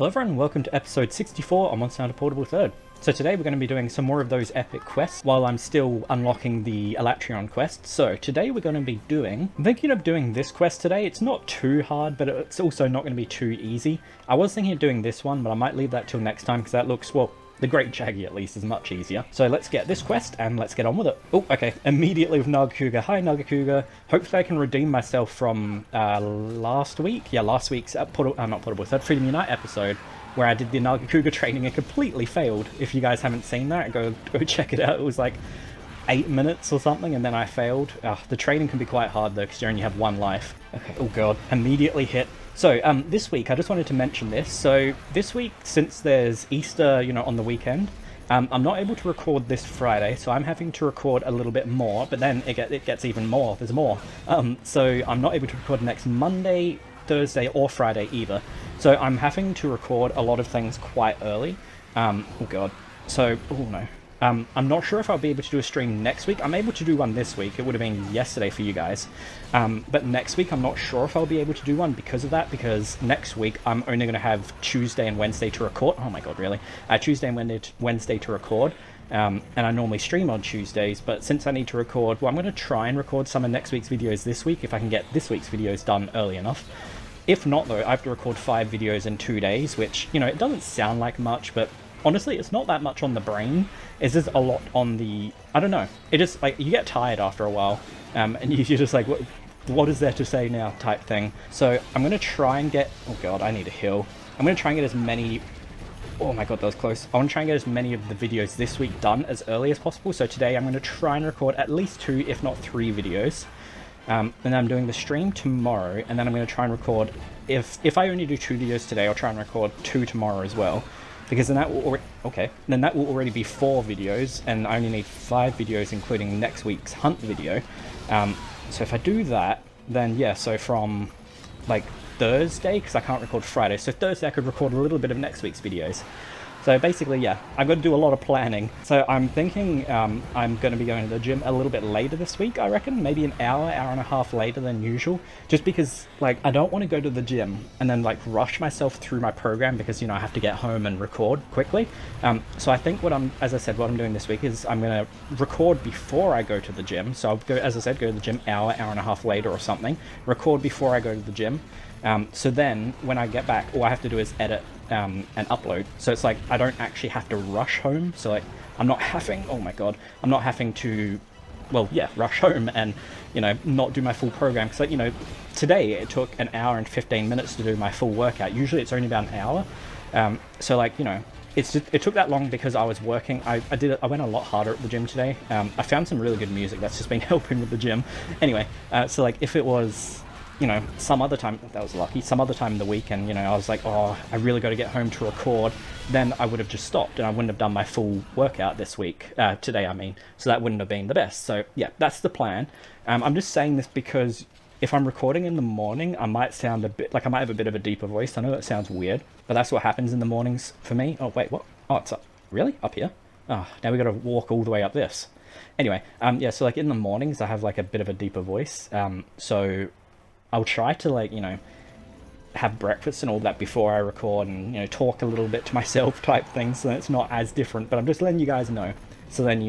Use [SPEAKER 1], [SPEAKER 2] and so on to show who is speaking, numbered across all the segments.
[SPEAKER 1] Hello everyone, welcome to episode 64 on Monster Hunter Portable 3rd. So today we're going to be doing some more of those epic quests while I'm still unlocking the Elatrion quest. So today we're going to be I'm thinking of doing this quest today. It's not too hard, but it's also not going to be too easy. I was thinking of doing this one, but I might leave that till next time because that looks, well, the Great Jaggy at least is much easier. So let's get this quest and let's get on with it. Oh, okay. Immediately with Nargacuga. Hi, Nargacuga. Hopefully I can redeem myself from last week. Yeah, last week's not Portable Third Freedom Unite episode where I did the Nargacuga training and completely failed. If you guys haven't seen that, go check it out. It was like 8 minutes or something and then I failed. The training can be quite hard though because you only have one life. Okay, oh god. Immediately hit. So, this week, I just wanted to mention this. So, this week, since there's Easter, on the weekend, I'm not able to record this Friday, so I'm having to record a little bit more, but then it gets even more. There's more. So, I'm not able to record next Monday, Thursday, or Friday either. So, I'm having to record a lot of things quite early. Oh, God. So, oh, no. I'm not sure if I'll be able to do a stream next week. I'm able to do one this week. It would have been yesterday for you guys. But next week, I'm not sure if I'll be able to do one because of that, because next week, I'm only going to have Tuesday and Wednesday to record. Oh my god, really? Tuesday and Wednesday to record. And I normally stream on Tuesdays, but since I need to record, well, I'm going to try and record some of next week's videos this week, if I can get this week's videos done early enough. If not, though, I have to record 5 videos in 2 days, which, it doesn't sound like much, but honestly, it's not that much on the brain. It's just a lot on the... I don't know. It just, like, you get tired after a while. And you're just like, what is there to say now type thing. So I'm going to try and get... Oh, God, I need a heal. I'm going to try and get as many... Oh, my God, that was close. I want to try and get as many of the videos this week done as early as possible. So today I'm going to try and record at least 2, if not 3 videos. And then I'm doing the stream tomorrow. And then I'm going to try and record... If I only do 2 videos today, I'll try and record 2 tomorroh as well. Because then that will already be 4 videos, and I only need 5 videos, including next week's hunt video. So if I do that, then yeah, so from like Thursday, because I can't record Friday, so Thursday I could record a little bit of next week's videos. So basically, yeah, I've got to do a lot of planning. So I'm thinking I'm going to be going to the gym a little bit later this week, I reckon. Maybe an hour and a half later than usual. Just because, like, I don't want to go to the gym and then, like, rush myself through my program because, I have to get home and record quickly. So I think what I'm doing this week is I'm going to record before I go to the gym. So I'll go, as I said, go to the gym hour and a half later or something. Record before I go to the gym. So then when I get back, all I have to do is edit and upload. So it's like I don't actually have to rush home. So like I'm not having to, well, yeah, rush home and not do my full program because like today it took an hour and 15 minutes to do my full workout. Usually it's only about an hour. So like it took that long because I was working. I went a lot harder at the gym today. I found some really good music that's just been helping with the gym. Anyway, so like if it was some other time, that was lucky, some other time in the week, and, I was like, oh, I really got to get home to record, then I would have just stopped, and I wouldn't have done my full workout this week, today, I mean, so that wouldn't have been the best. So, yeah, that's the plan. I'm just saying this because if I'm recording in the morning, I might sound a bit, like I might have a bit of a deeper voice. I know that sounds weird, but that's what happens in the mornings for me. Oh, wait, what? Oh, it's up. Really? Up here? Oh, now we got to walk all the way up this. Anyway, yeah, so, like, in the mornings, I have, like, a bit of a deeper voice, so I'll try to, like, have breakfast and all that before I record and, talk a little bit to myself type thing, so it's not as different, but I'm just letting you guys know, so then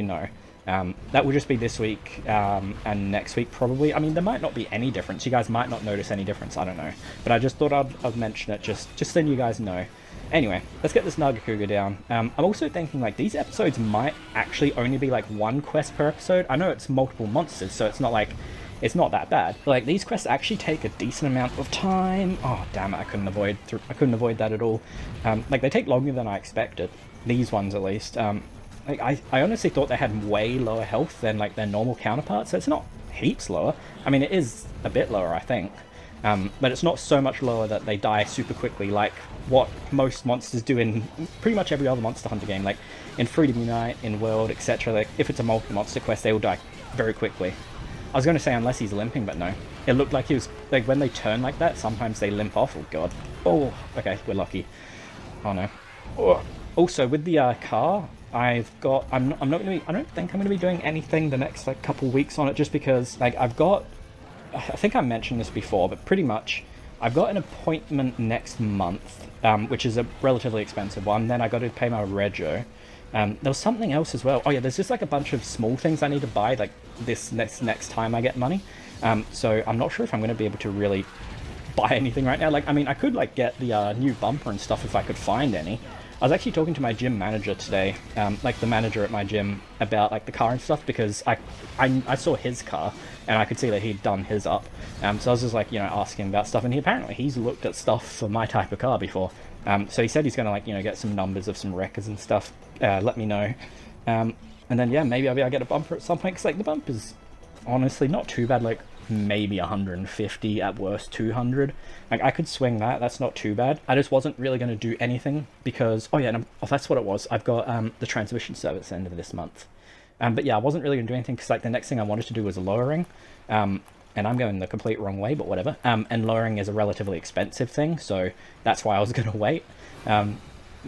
[SPEAKER 1] that will just be this week, and next week probably. I mean, there might not be any difference, you guys might not notice any difference, I don't know, but I just thought I'd mention it, just so you guys know. Anyway, let's get this Nargacuga down. I'm also thinking, like, these episodes might actually only be, like, 1 quest per episode. I know it's multiple monsters, so it's not that bad. But, like, these quests actually take a decent amount of time. Oh, damn it, I couldn't avoid that at all. Like, they take longer than I expected. These ones, at least. Like, I honestly thought they had way lower health than, like, their normal counterparts. So it's not heaps lower. I mean, it is a bit lower, I think. But it's not so much lower that they die super quickly, like what most monsters do in pretty much every other Monster Hunter game. Like, in Freedom Unite, in World, etc. Like, if it's a multi-monster quest, they will die very quickly. I was going to say unless he's limping, but no. It looked like he was, like, when they turn like that, sometimes they limp off. Oh, God. Oh, okay, we're lucky. Oh, no. Oh. Also, with the car, I don't think I'm going to be doing anything the next, like, couple weeks on it, just because, like, I think I mentioned this before, but pretty much, I've got an appointment next month which is a relatively expensive one. Then I got to pay my rego. There was something else as well. Oh yeah, there's just like a bunch of small things I need to buy like this next time I get money. So I'm not sure if I'm going to be able to really buy anything right now. Like, I mean, I could like get the new bumper and stuff if I could find any. I was actually talking to my gym manager today, like the manager at my gym, about like the car and stuff, because I saw his car and I could see that he'd done his up. So I was just like, you know, asking about stuff, and he's looked at stuff for my type of car before. So he said he's gonna like, you know, get some numbers of some records and stuff. Let me know. And then yeah, maybe I'll be able to get a bumper at some point, because like the bumper's honestly not too bad. Like maybe 150 at worst 200. Like I could swing that, that's not too bad. I just wasn't really going to do anything because that's what it was. I've got the transmission service at the end of this month, but yeah, I wasn't really going to do anything because like the next thing I wanted to do was lowering, and I'm going the complete wrong way, but whatever. And lowering is a relatively expensive thing, so that's why I was going to wait.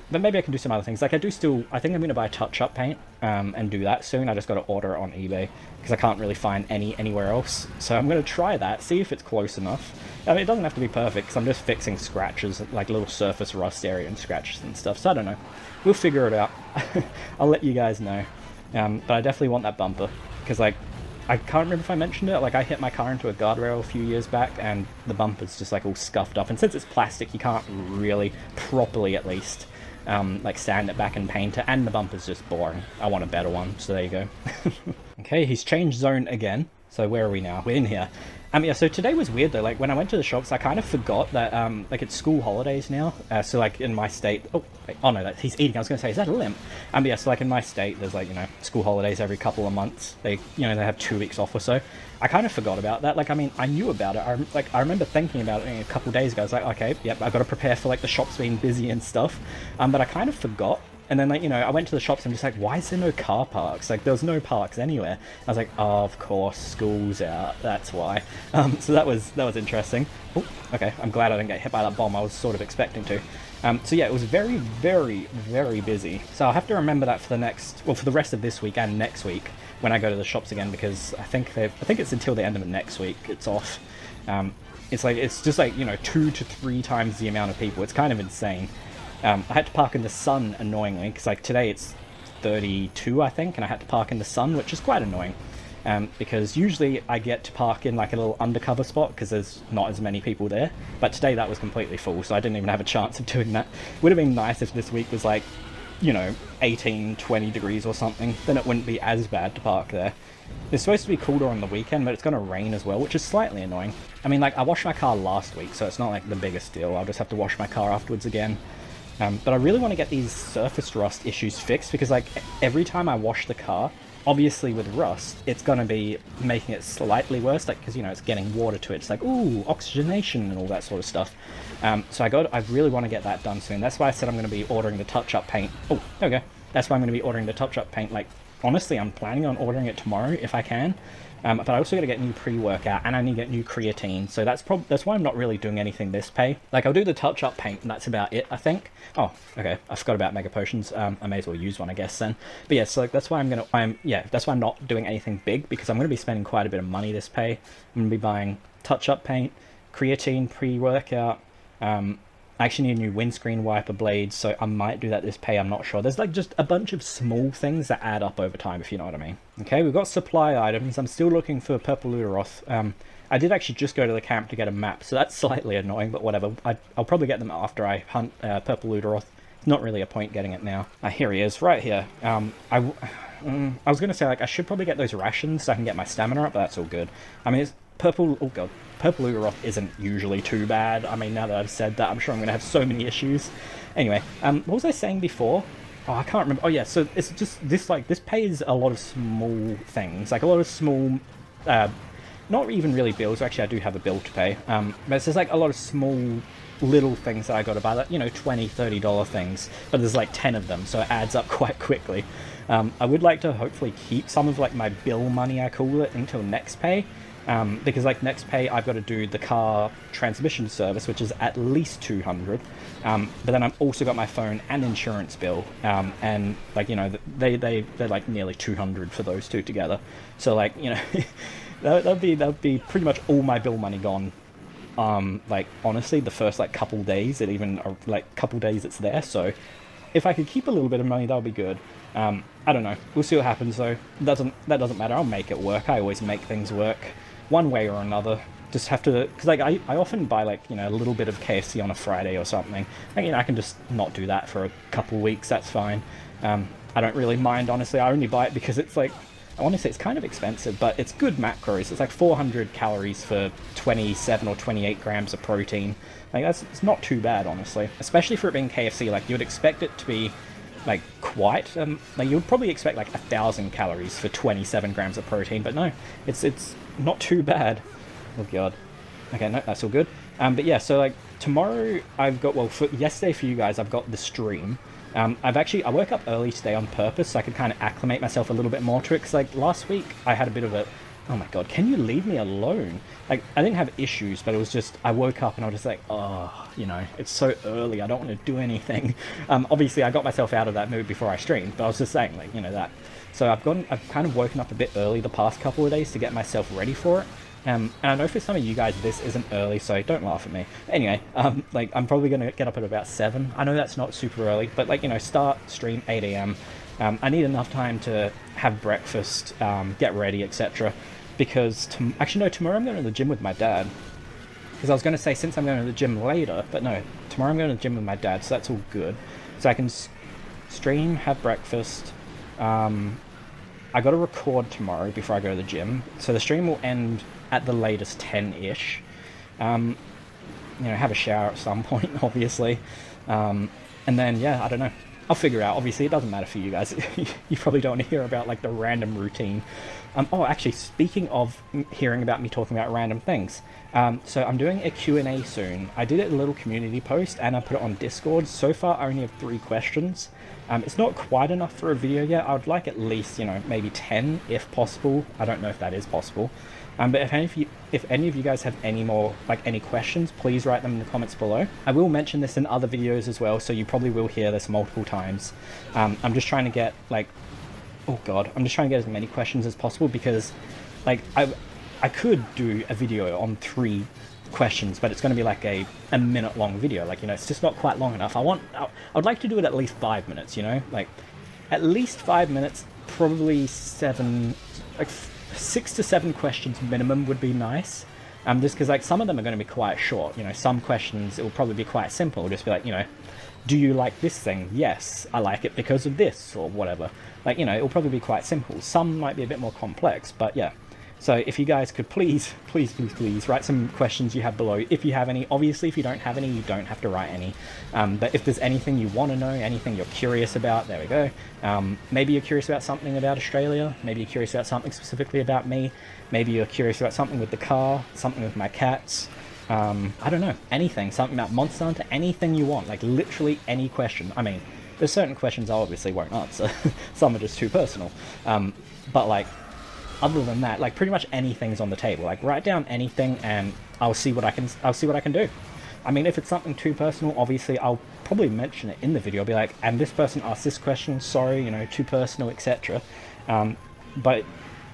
[SPEAKER 1] But maybe I can do some other things. Like I think I'm going to buy touch-up paint and do that soon. I just got to order it on eBay because I can't really find anywhere else. So I'm going to try that, see if it's close enough. I mean, it doesn't have to be perfect because I'm just fixing scratches, like little surface rust area and scratches and stuff. So I don't know. We'll figure it out. I'll let you guys know. But I definitely want that bumper because like, I can't remember if I mentioned it, like I hit my car into a guardrail a few years back and the bumper's just like all scuffed up. And since it's plastic, you can't really properly at least like sand it back and paint it, and the bumper's just boring. I want a better one, so there you go. Okay, he's changed zone again. So where are we now? We're in here. Yeah, so today was weird though. Like when I went to the shops, I kind of forgot that like it's school holidays now. So like in my state, oh no, he's eating. I was gonna say, is that a limp? Yeah, so like in my state, there's like, you know, school holidays every couple of months. They have 2 weeks off or so. I kind of forgot about that. Like, I mean, I knew about it. I remember thinking about it a couple of days ago. I was like, okay, yep, I've got to prepare for like the shops being busy and stuff. But I kind of forgot. And then, like, you know, I went to the shops and I'm just like, why is there no car parks? Like, there's no parks anywhere. I was like, oh, of course, school's out. That's why. So that was interesting. Oh, okay. I'm glad I didn't get hit by that bomb. I was sort of expecting to. So yeah, it was very, very, very busy. So I'll have to remember that for the rest of this week and next week when I go to the shops again, because I think it's until the end of next week. It's off. It's just like, you know, 2 to 3 times the amount of people. It's kind of insane. I had to park in the sun, annoyingly, because like today it's 32, I think, and I had to park in the sun, which is quite annoying. Because usually I get to park in like a little undercover spot because there's not as many people there. But today that was completely full, so I didn't even have a chance of doing that. Would have been nice if this week was like, you know, 18, 20 degrees or something. Then it wouldn't be as bad to park there. It's supposed to be cooler on the weekend, but it's going to rain as well, which is slightly annoying. I mean, like, I washed my car last week, so it's not like the biggest deal. I'll just have to wash my car afterwards again. But I really want to get these surface rust issues fixed, because like every time I wash the car, obviously with rust, it's going to be making it slightly worse, like, because, you know, it's getting water to it. It's like, ooh, oxygenation and all that sort of stuff. So I really want to get that done soon. That's why I said I'm going to be ordering the touch-up paint. Oh, there we go. That's why I'm going to be ordering the touch-up paint. Like, honestly, I'm planning on ordering it tomorrow if I can. But I also got to get new pre-workout, and I need to get new creatine, so that's why I'm not really doing anything this pay. Like, I'll do the touch-up paint, and that's about it, I think. Oh, okay, I forgot about mega potions. I may as well use one, I guess, then. But yeah, so like, that's why that's why I'm not doing anything big, because I'm going to be spending quite a bit of money this pay. I'm going to be buying touch-up paint, creatine pre-workout, I actually need a new windscreen wiper blades, so I might do that this pay, I'm not sure. There's like just a bunch of small things that add up over time, if you know what I mean. Okay, we've got supply items. I'm still looking for purple Ludroth. I did actually just go to the camp to get a map, so that's slightly annoying, but whatever. I'll probably get them after I hunt purple Ludroth. It's not really a point getting it now. Here he is, right here. I was going to say, like, I should probably get those rations so I can get my stamina up, but that's all good. I mean, it's purple... Oh, God. Purple Ludroth isn't usually too bad. I mean, now that I've said that, I'm sure I'm going to have so many issues. Anyway, what was I saying before? Oh, I can't remember. Oh, yeah, so it's just this, like, this pays a lot of small things. Like, a lot of small... not even really bills. Actually, I do have a bill to pay. But it's just, like, a lot of small little things that I got to buy. Like, you know, $20, $30 things. But there's, like, 10 of them, so it adds up quite quickly. I would like to hopefully keep some of, like, my bill money, I call it, until next pay. Because like next pay I've got to do the car transmission service, which is at least 200, but then I've also got my phone and insurance bill, and like, you know, they're like nearly 200 for those two together, so like, you know, that'll be pretty much all my bill money gone like honestly the first like couple days it even like couple days it's there. So if I could keep a little bit of money, that would be good. I don't know, we'll see what happens though. That doesn't matter, I'll make it work. I always make things work one way or another. Just have to, because like I often buy like, you know, a little bit of KFC on a Friday or something. Like, you know, I can just not do that for a couple weeks, that's fine. I don't really mind, honestly. I only buy it because it's like, I want to say it's kind of expensive, but it's good macros. It's like 400 calories for 27 or 28 grams of protein. Like, it's not too bad, honestly. Especially for it being KFC, like, you would expect it to be, like, quite, like, you would probably expect, like, 1,000 calories for 27 grams of protein, but no, it's not too bad. Oh, God. Okay, no, that's all good. But yeah, so, like, tomorrow I've got, well, yesterday for you guys, I've got the stream. I woke up early today on purpose so I could kind of acclimate myself a little bit more to it, because like last week I had a bit of a, oh my god, can you leave me alone? Like, I didn't have issues, but it was just, I woke up and I was just like, oh, you know, it's so early, I don't want to do anything. Obviously I got myself out of that mood before I streamed, but I was just saying, like, you know, that. So I've kind of woken up a bit early the past couple of days to get myself ready for it. And I know for some of you guys this isn't early, so don't laugh at me. Anyway, like, I'm probably going to get up at about 7. I know that's not super early, but like, you know, start stream 8 AM. I need enough time to have breakfast, get ready, etc. Because, actually no, tomorrow I'm going to the gym with my dad. Because I was going to say, since I'm going to the gym later, but no, tomorrow I'm going to the gym with my dad, so that's all good. So I can stream, have breakfast. I got to record tomorrow before I go to the gym, so the stream will end at the latest 10-ish. You know, have a shower at some point, obviously. And then, yeah, I don't know. I'll figure out. Obviously, it doesn't matter for you guys. You probably don't want to hear about, like, the random routine. Oh, actually, speaking of hearing about me talking about random things, so I'm doing a Q&A soon. I did a little community post, and I put it on Discord. So far, I only have 3 questions. It's not quite enough for a video yet. I would like at least, you know, maybe 10, if possible. I don't know if that is possible. But if any of you guys have any more, like, any questions, please write them in the comments below. I will mention this in other videos as well, so you probably will hear this multiple times. I'm just trying to get, like, oh god, I'm just trying to get as many questions as possible, because, like, I could do a video on 3 questions, but it's going to be like a minute long video. Like, you know, it's just not quite long enough. I would like to do it at least 5 minutes, you know, like, at least 5 minutes, probably 7, like, 6 to 7 questions minimum would be nice. Just because, like, some of them are going to be quite short. You know, some questions, it will probably be quite simple. It'll just be like, you know, do you like this thing? Yes, I like it because of this, or whatever. Like, you know, it'll probably be quite simple. Some might be a bit more complex, but yeah. So if you guys could please write some questions you have below. If you have any. Obviously, if you don't have any, you don't have to write any. But if there's anything you want to know, anything you're curious about, there we go. Maybe you're curious about something about Australia. Maybe you're curious about something specifically about me. Maybe you're curious about something with the car, something with my cats. I don't know, anything, something about Monster Hunter, anything you want, like literally any question. I mean, there's certain questions I obviously won't answer. Some are just too personal. But like, other than that, like, pretty much anything's on the table. Like, write down anything and I'll see what I can do. I mean, if it's something too personal, obviously I'll probably mention it in the video. I'll be like, and this person asked this question, sorry, you know, too personal, etc. But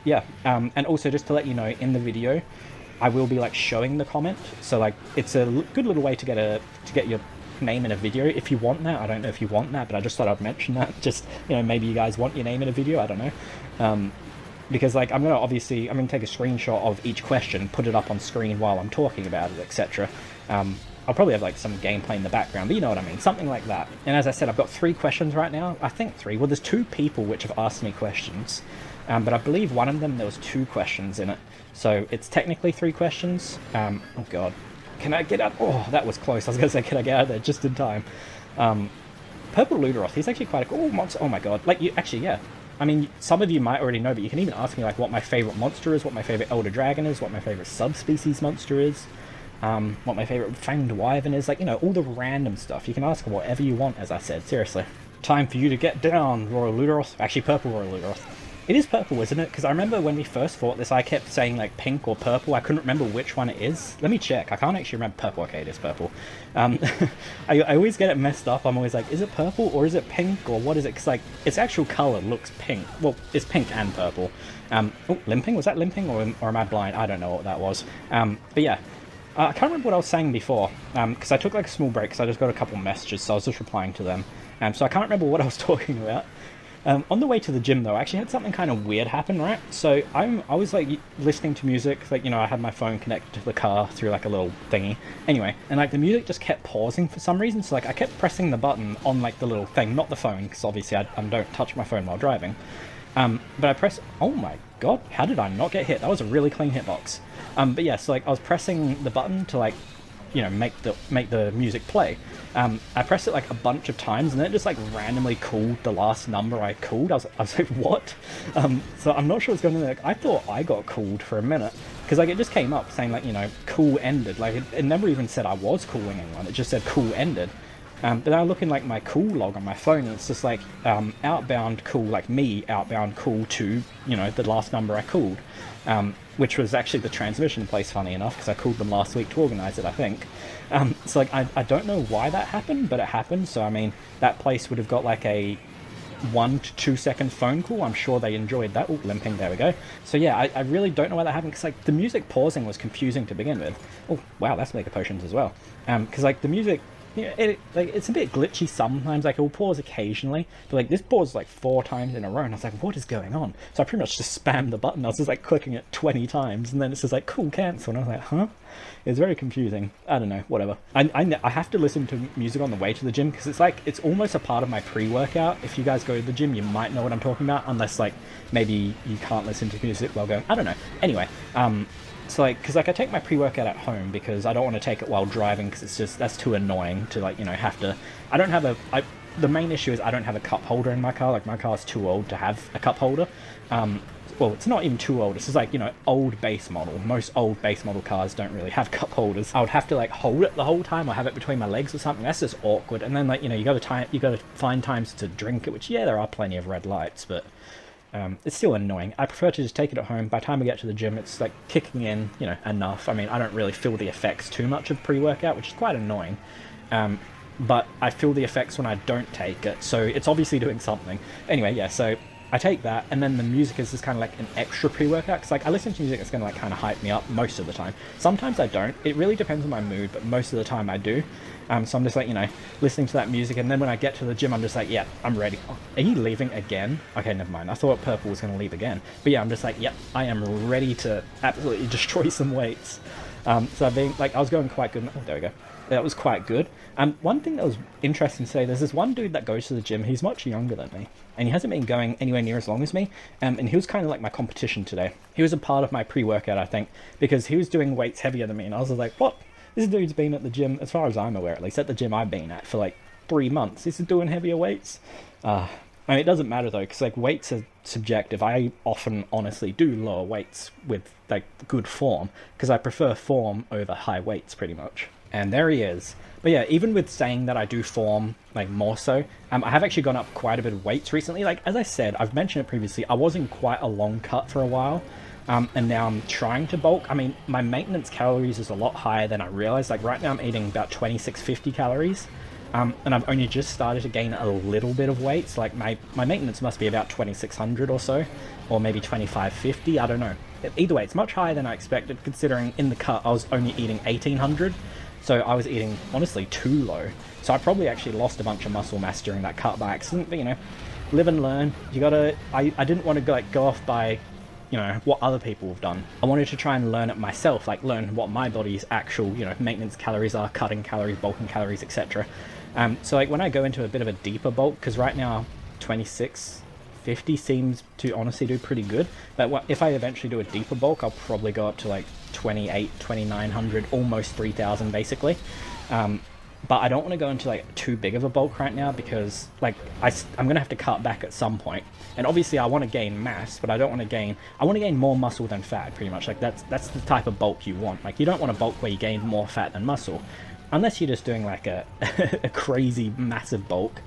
[SPEAKER 1] yeah, and also just to let you know, in the video I will be like showing the comment, so like it's a good little way to get your name in a video if you want that. I don't know if you want that, but I just thought I'd mention that. Just, you know, maybe you guys want your name in a video, I don't know. Because, like, I'm going to take a screenshot of each question, put it up on screen while I'm talking about it, etc. I'll probably have, like, some gameplay in the background, but you know what I mean, something like that. And as I said, I've got 3 questions right now. I think 3. Well, there's 2 people which have asked me questions, but I believe one of them, there was 2 questions in it. So it's technically 3 questions. Oh, God. Can I get out? Oh, that was close. I was going to say, can I get out of there just in time? Purple Ludroth, he's actually quite a cool monster. Oh, my God. Like, actually, yeah. I mean, some of you might already know, but you can even ask me, like, what my favourite monster is, what my favourite Elder Dragon is, what my favourite subspecies monster is, what my favourite Fanged Wyvern is, like, you know, all the random stuff. You can ask whatever you want, as I said, seriously. Time for you to get down, Royal Ludroth. Actually, Purple Royal Ludroth. It is purple, isn't it? Because I remember when we first fought this, I kept saying, like, pink or purple. I couldn't remember which one it is. Let me check. I can't actually remember. Purple. Okay, it is purple. I always get it messed up. I'm always like, is it purple or is it pink or what is it? Because, like, its actual colour looks pink. Well, it's pink and purple. Oh, limping? Was that limping or am I blind? I don't know what that was. But yeah. I can't remember what I was saying before, because I took like a small break because I just got a couple messages, so I was just replying to them. So I can't remember what I was talking about. On the way to the gym though, I actually had something kind of weird happen, right? So I was like listening to music, like, you know, I had my phone connected to the car through like a little thingy. Anyway, and like the music just kept pausing for some reason, so like I kept pressing the button on like the little thing, not the phone, because obviously I don't touch my phone while driving. But I pressed, oh my god, how did I not get hit? That was a really clean hitbox. But yeah, so like I was pressing the button to like, you know, make the music play. I pressed it like a bunch of times, and then it just like randomly called the last number I called. I was like, what? So I'm not sure what's going on there. Like, I thought I got called for a minute, because like it just came up saying like, you know, call ended. Like it never even said I was calling anyone. It just said call ended. But then I look in like my call log on my phone, and it's just like outbound call, like me outbound call to, you know, the last number I called, which was actually the transmission place, funny enough, because I called them last week to organise it, I think. So like I don't know why that happened, but it happened. So I mean, that place would have got like a 1 to 2 second phone call. I'm sure they enjoyed that. Oh, limping, there we go. So yeah, I really don't know why that happened, because like the music pausing was confusing to begin with. Oh wow, that's Mega Potions as well. Because like the music, yeah, it's a bit glitchy sometimes. Like it will pause occasionally, but like this paused like 4 times in a row, and I was like, what is going on? So I pretty much just spammed the button. I was just like clicking it 20 times, and then it's just like, cool, cancel, and I was like, huh? It's very confusing. I don't know, whatever. I have to listen to music on the way to the gym, because it's like, it's almost a part of my pre-workout. If you guys go to the gym, you might know what I'm talking about, unless like maybe you can't listen to music while going, I don't know. Anyway, so like, because like I take my pre-workout at home, because I don't want to take it while driving, because it's just, that's too annoying to like, you know, have to, I don't have the main issue is I don't have a cup holder in my car. Like my car's too old to have a cup holder. Well, it's not even too old. It's just like, you know, old base model. Most old base model cars don't really have cup holders. I would have to like hold it the whole time, or have it between my legs or something. That's just awkward. And then like, you know, you got to find times to drink it, which yeah, there are plenty of red lights, but it's still annoying. I prefer to just take it at home. By the time I get to the gym, it's like kicking in, you know, enough. I mean, I don't really feel the effects too much of pre-workout, which is quite annoying. But I feel the effects when I don't take it, so it's obviously doing something. Anyway, yeah, so I take that, and then the music is just kind of like an extra pre-workout, because like I listen to music that's going to like kind of hype me up most of the time. Sometimes I don't. It really depends on my mood, but most of the time I do. So I'm just like, you know, listening to that music, and then when I get to the gym, I'm just like, yeah, I'm ready. Oh, are you leaving again? Okay, never mind. I thought Purple was going to leave again. But yeah, I'm just like, yep, I am ready to absolutely destroy some weights. So I've been, like, I was going quite good. Oh, there we go. That was quite good. One thing that was interesting to say, there's this one dude that goes to the gym. He's much younger than me, and he hasn't been going anywhere near as long as me. And he was kind of like my competition today. He was a part of my pre-workout, I think, because he was doing weights heavier than me, and I was like, what? This dude's been at the gym, as far as I'm aware, at least at the gym I've been at for like 3 months. He's doing heavier weights. I mean, it doesn't matter though, because like weights are subjective. I often honestly do lower weights with like good form, because I prefer form over high weights pretty much. And there he is. But yeah, even with saying that I do form like more so, I have actually gone up quite a bit of weights recently. Like as I said, I've mentioned it previously, I was in quite a long cut for a while. And now I'm trying to bulk. I mean, my maintenance calories is a lot higher than I realized. Like right now I'm eating about 2650 calories. And I've only just started to gain a little bit of weight. So like my maintenance must be about 2600 or so, or maybe 2550, I don't know. Either way, it's much higher than I expected, considering in the cut I was only eating 1800. So I was eating, honestly, too low. So I probably actually lost a bunch of muscle mass during that cut by accident. But, you know, live and learn. You gotta, I didn't want to go off by, you know, what other people have done. I wanted to try and learn it myself, like learn what my body's actual, you know, maintenance calories are, cutting calories, bulking calories, etc. So like when I go into a bit of a deeper bulk, because right now 2650 seems to honestly do pretty good, but if I eventually do a deeper bulk, I'll probably go up to like 2900, almost 3000 basically. But I don't want to go into like too big of a bulk right now, because like I'm gonna have to cut back at some point. And obviously I want to gain mass, but I want to gain more muscle than fat, pretty much. Like that's the type of bulk you want. Like you don't want a bulk where you gain more fat than muscle, unless you're just doing like a a crazy massive bulk.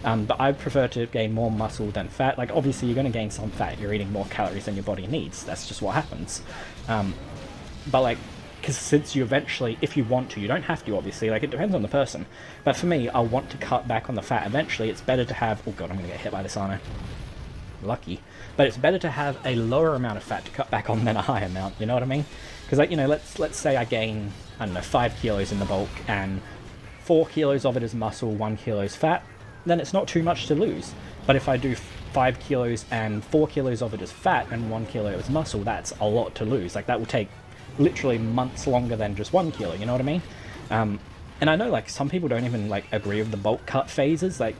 [SPEAKER 1] But I prefer to gain more muscle than fat. Like obviously you're going to gain some fat, you're eating more calories than your body needs, that's just what happens. But like, because since you eventually, if you want to, you don't have to obviously, like it depends on the person, but for me, I'll want to cut back on the fat eventually. It's better to have, oh god, I'm going to get hit by this, aren't I? Lucky. But it's better to have a lower amount of fat to cut back on than a high amount, you know what I mean? Because like, you know, let's say I gain I don't know, 5 kilos in the bulk and 4 kilos of it is muscle, 1 kilo is fat, then it's not too much to lose. But if I do 5 kilos and 4 kilos of it is fat and 1 kilo is muscle, that's a lot to lose. Like, that will take literally months longer than just 1 kilo, you know what I mean? And I know, like, some people don't even, like, agree with the bulk cut phases. Like,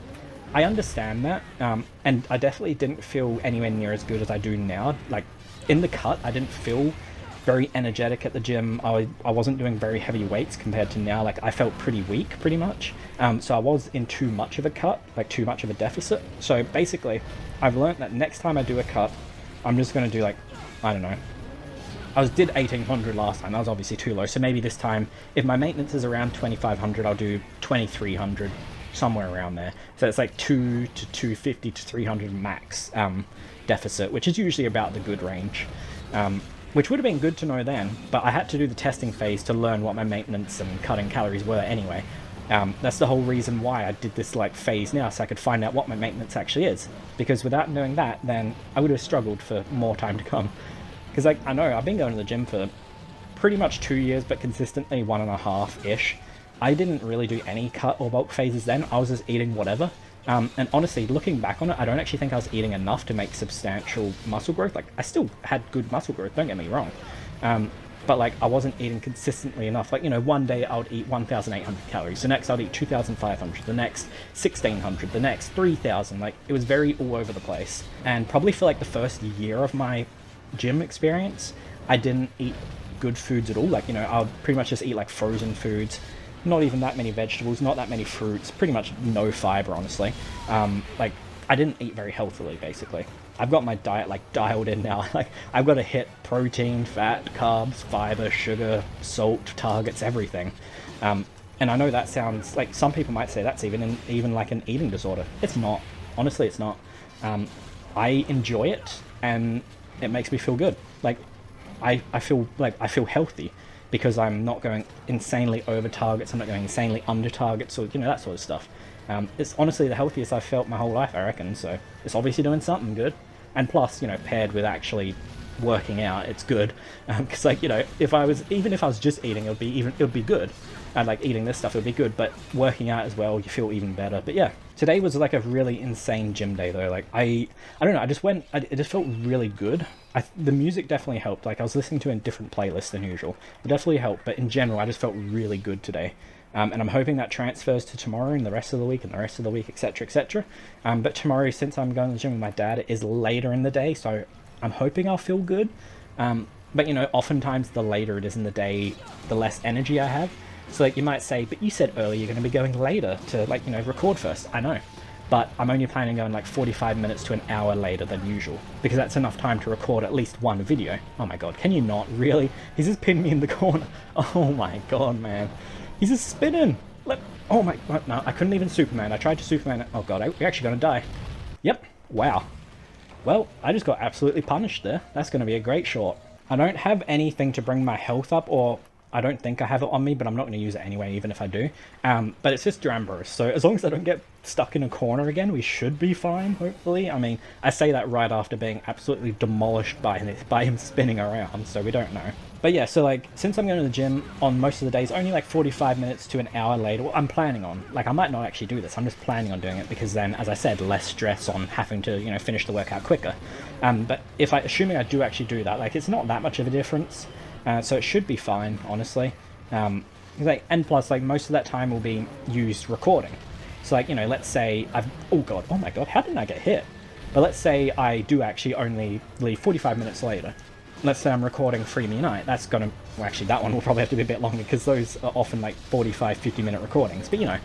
[SPEAKER 1] I understand that, and I definitely didn't feel anywhere near as good as I do now. Like, in the cut, I didn't feel very energetic at the gym. I wasn't doing very heavy weights compared to now. Like, I felt pretty weak, pretty much. So I was in too much of a cut, like too much of a deficit. So basically, I've learned that next time I do a cut, I'm just going to do, like, I don't know. I did 1800 last time, that was obviously too low. So maybe this time, if my maintenance is around 2500, I'll do 2300, somewhere around there. So it's like 2 to 250 to 300 max deficit, which is usually about the good range. Which would have been good to know then, but I had to do the testing phase to learn what my maintenance and cutting calories were anyway. That's the whole reason why I did this, like, phase now, so I could find out what my maintenance actually is. Because without knowing that, then I would have struggled for more time to come. Because, like, I know I've been going to the gym for pretty much 2 years, but consistently 1.5-ish. I didn't really do any cut or bulk phases then. I was just eating whatever. And honestly, looking back on it, I don't actually think I was eating enough to make substantial muscle growth. Like, I still had good muscle growth, don't get me wrong. But, like, I wasn't eating consistently enough. Like, you know, one day I would eat 1,800 calories. The next I'd eat 2,500. The next 1,600. The next 3,000. Like, it was very all over the place. And probably for, like, the first year of my gym experience, I didn't eat good foods at all. Like, you know, I would pretty much just eat, like, frozen foods. Not even that many vegetables, not that many fruits, pretty much no fiber, honestly. Like, I didn't eat very healthily, basically. I've got my diet, like, dialed in now. Like, I've got to hit protein, fat, carbs, fiber, sugar, salt, targets, everything. And I know that sounds, like, some people might say that's even like an eating disorder. It's not. Honestly, it's not. I enjoy it, and it makes me feel good. Like, I feel healthy. Because I'm not going insanely over targets, I'm not going insanely under targets, or, you know, that sort of stuff. It's honestly the healthiest I've felt my whole life, I reckon, so it's obviously doing something good. And plus, you know, paired with actually working out, it's good. Because, like, you know, even if I was just eating, it would be good. And, like, eating this stuff, it would be good, but working out as well, you feel even better. But yeah, today was, like, a really insane gym day, though. Like, I don't know, it just felt really good. The music definitely helped. Like, I was listening to a different playlist than usual. It definitely helped, but in general, I just felt really good today. And I'm hoping that transfers to tomorrow and the rest of the week and the rest of the week, etc., etc. But tomorrow, since I'm going to the gym with my dad, it is later in the day, so I'm hoping I'll feel good. But, you know, oftentimes the later it is in the day, the less energy I have. So, like, you might say, but you said earlier you're going to be going later to, like, you know, record first. I know. But I'm only planning on, like, 45 minutes to an hour later than usual. Because that's enough time to record at least one video. Oh my god, can you not? Really? He's just pinned me in the corner. Oh my god, man. He's just spinning. Oh my god, no, I couldn't even Superman. I tried to Superman. Oh god, we're actually going to die. Yep. Wow. Well, I just got absolutely punished there. That's going to be a great short. I don't have anything to bring my health up, or I don't think I have it on me, but I'm not going to use it anyway, even if I do. But it's just Duramboros, so as long as I don't get stuck in a corner again, we should be fine, hopefully. I mean, I say that right after being absolutely demolished by him spinning around, so we don't know. But yeah, so, like, since I'm going to the gym on most of the days, only like 45 minutes to an hour later, well, I'm planning on, like, I might not actually do this, I'm just planning on doing it, because then, as I said, less stress on having to, you know, finish the workout quicker. But assuming I do actually do that, like, it's not that much of a difference. So it should be fine, honestly. Like, and plus, like, most of that time will be used recording. So, like, you know, let's say oh god, oh my god, how didn't I get hit? But let's say I do actually only leave 45 minutes later. Let's say I'm recording Free Me Night. That's gonna, well, actually, that one will probably have to be a bit longer, because those are often, like, 45, 50-minute recordings. But, you know,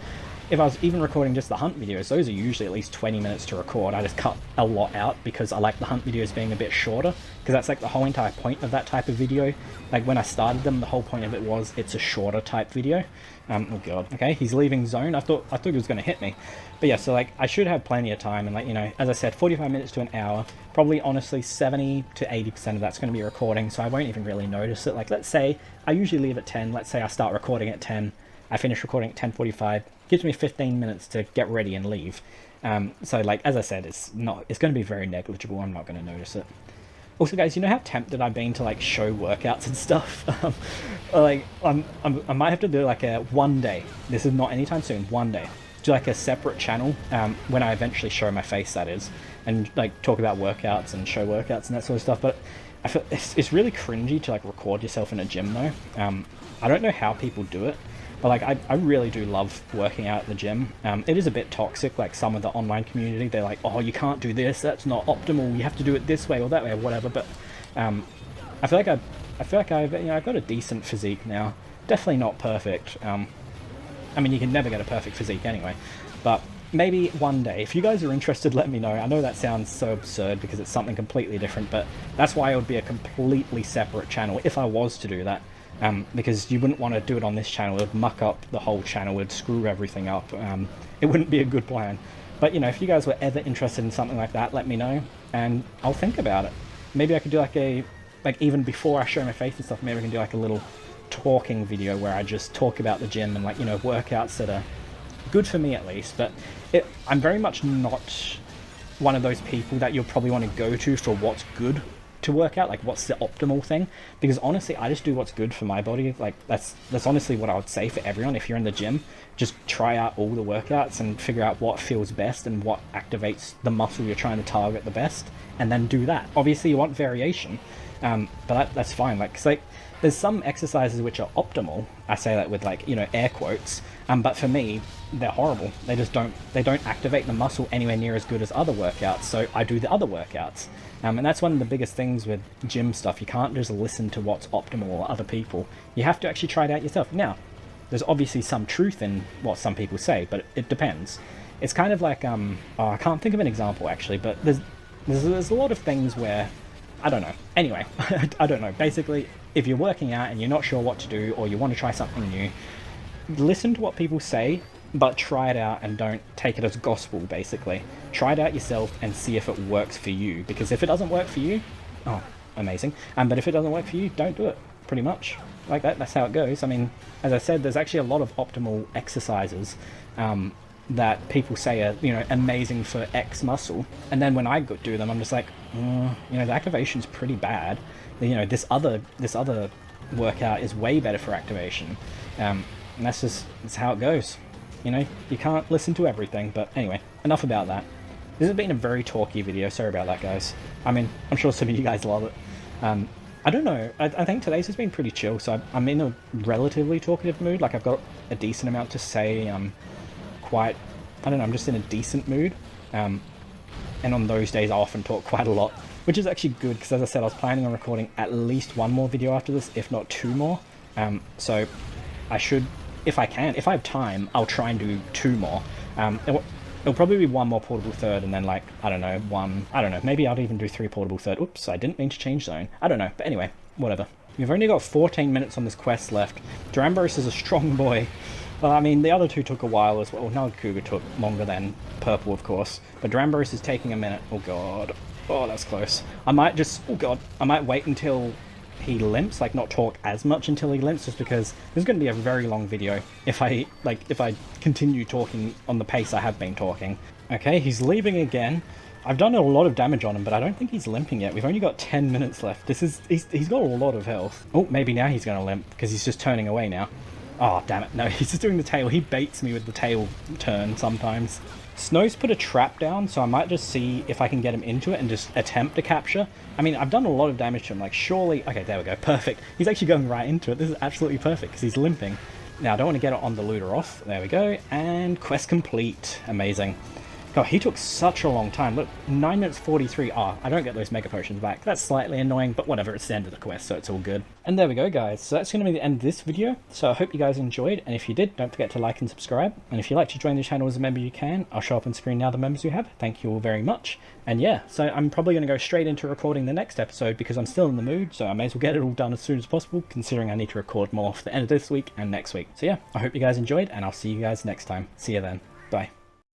[SPEAKER 1] if I was even recording just the hunt videos, those are usually at least 20 minutes to record. I just cut a lot out because I like the hunt videos being a bit shorter, because that's, like, the whole entire point of that type of video. Like, when I started them, the whole point of it was it's a shorter type video. Oh god, okay, he's leaving zone. I thought he was going to hit me. But yeah, so, like, I should have plenty of time, and, like, you know, as I said, 45 minutes to an hour, probably, honestly, 70 to 80% of that's going to be recording, so I won't even really notice it. Like, let's say I usually leave at 10, let's say I start recording at 10, I finish recording at 10:45, gives me 15 minutes to get ready and leave. So, like, as I said, it's going to be very negligible. I'm not going to notice it. Also, guys, you know how tempted I've been to like show workouts and stuff. Like, I might have to do like a one day. This is not anytime soon. One day, do like a separate channel when I eventually show my face, that is, and like talk about workouts and show workouts and that sort of stuff. But I feel it's really cringy to like record yourself in a gym though. I don't know how people do it. But like, I really do love working out at the gym. It is a bit toxic, like some of the online community, they're like, oh, you can't do this, that's not optimal, you have to do it this way or that way or whatever. But I feel like I've you know, I've got a decent physique now. Definitely not perfect. I mean, you can never get a perfect physique anyway. But maybe one day, if you guys are interested, let me know. I know that sounds so absurd because it's something completely different, but that's why it would be a completely separate channel if I was to do that. Because you wouldn't want to do it on this channel. It would muck up the whole channel, it would screw everything up. It wouldn't be a good plan. But, you know, if you guys were ever interested in something like that, let me know, and I'll think about it. Maybe I could do like even before I show my face and stuff, maybe I can do like a little talking video where I just talk about the gym and like, you know, workouts that are good for me at least. But I'm very much not one of those people that you'll probably want to go to for what's good to work out, like what's the optimal thing, because honestly I just do what's good for my body. Like that's honestly what I would say for everyone. If you're in the gym, just try out all the workouts and figure out what feels best and what activates the muscle you're trying to target the best, and then do that. Obviously you want variation, but that's fine. Like there's some exercises which are optimal, I say that with like, you know, air quotes, but for me they're horrible. They don't activate the muscle anywhere near as good as other workouts, so I do the other workouts. And that's one of the biggest things with gym stuff. You can't just listen to what's optimal or other people. You have to actually try it out yourself. Now, there's obviously some truth in what some people say, but it depends. It's kind of like, I can't think of an example actually, but there's a lot of things where, I don't know. Anyway, I don't know. Basically, if you're working out and you're not sure what to do, or you want to try something new, listen to what people say, but try it out and don't take it as gospel, basically. Try it out yourself and see if it works for you, because if it doesn't work for you, oh, amazing. But if it doesn't work for you, don't do it, pretty much. Like that's how it goes. I mean, as I said, there's actually a lot of optimal exercises that people say are, you know, amazing for X muscle, and then when I do them, I'm just like, you know, the activation's pretty bad. You know, this other workout is way better for activation, and that's how it goes. You know, you can't listen to everything. But anyway, enough about that. This has been a very talky video, sorry about that, guys. I mean, I'm sure some of you guys love it. I don't know, I think today's has been pretty chill, so I'm in a relatively talkative mood. Like, I've got a decent amount to say. I'm just in a decent mood. And on those days I often talk quite a lot, which is actually good, because as I said, I was planning on recording at least one more video after this, if not two more. So I should, if I have time, I'll try and do two more. It'll probably be one more portable third, and then like, I don't know, maybe I'll even do 3 portable third. Oops, I didn't mean to change zone. I don't know, but anyway, whatever. We've only got 14 minutes on this quest left. Duramboros is a strong boy. Well, I mean, the other two took a while as well. Nargacuga took longer than purple, of course, but Duramboros is taking a minute. Oh god. Oh, that's close. I might wait until he limps, like not talk as much until he limps, just because this is going to be a very long video if I continue talking on the pace I have been talking. Okay, he's leaving again. I've done a lot of damage on him, but I don't think he's limping yet. We've only got 10 minutes left. He's got a lot of health. Oh, maybe now he's going to limp, because he's just turning away now. Oh, damn it. No, he's just doing the tail. He baits me with the tail turn sometimes. Snow's put a trap down, so I might just see if I can get him into it and just attempt to capture. I mean, I've done a lot of damage to him, like, surely... Okay, there we go, perfect. He's actually going right into it. This is absolutely perfect, because he's limping. Now, I don't want to get it on the Ludroth. There we go, and quest complete. Amazing. God, he took such a long time. Look, 9 minutes 43. Ah, I don't get those mega potions back. That's slightly annoying, but whatever, it's the end of the quest, so it's all good. And there we go, guys. So that's going to be the end of this video. So I hope you guys enjoyed, and if you did, don't forget to like and subscribe. And if you'd like to join the channel as a member, you can. I'll show up on screen now the members we have. Thank you all very much. And yeah, so I'm probably going to go straight into recording the next episode, because I'm still in the mood, so I may as well get it all done as soon as possible, considering I need to record more for the end of this week and next week. So yeah, I hope you guys enjoyed, and I'll see you guys next time. See you then. Bye.